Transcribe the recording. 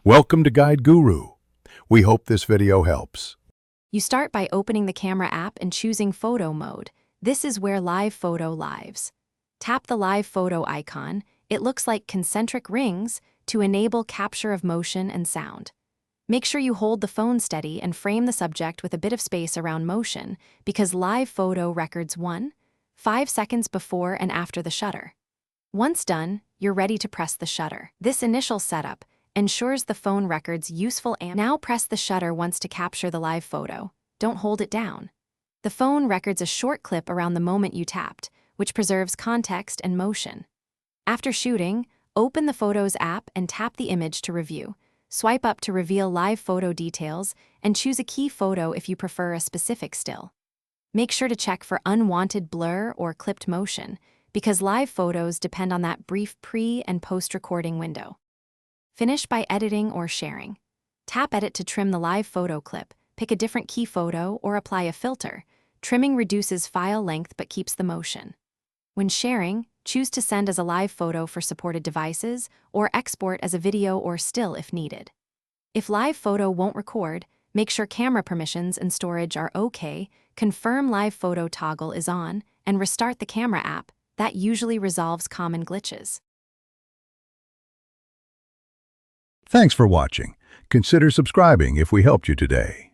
Welcome to Guide Guru. We hope this video helps. You start by opening the camera app and choosing photo mode. This is where live photo lives. Tap the live photo icon. It looks like concentric rings to enable capture of motion and sound. Make sure you hold the phone steady and frame the subject with a bit of space around motion because live photo records 5 seconds before and after the shutter. Once done, you're ready to press the shutter. This initial setup ensures the phone records useful and now press the shutter once to capture the live photo. Don't hold it down. The phone records a short clip around the moment you tapped, which preserves context and motion. After shooting, open the Photos app and tap the image to review. Swipe up to reveal live photo details and choose a key photo if you prefer a specific still. Make sure to check for unwanted blur or clipped motion because live photos depend on that brief pre- and post-recording window. Finish by editing or sharing. Tap Edit to trim the live photo clip, pick a different key photo, or apply a filter. Trimming reduces file length but keeps the motion. When sharing, choose to send as a live photo for supported devices or export as a video or still if needed. If live photo won't record, make sure camera permissions and storage are okay, confirm live photo toggle is on, and restart the camera app. That usually resolves common glitches. Thanks for watching. Consider subscribing if we helped you today.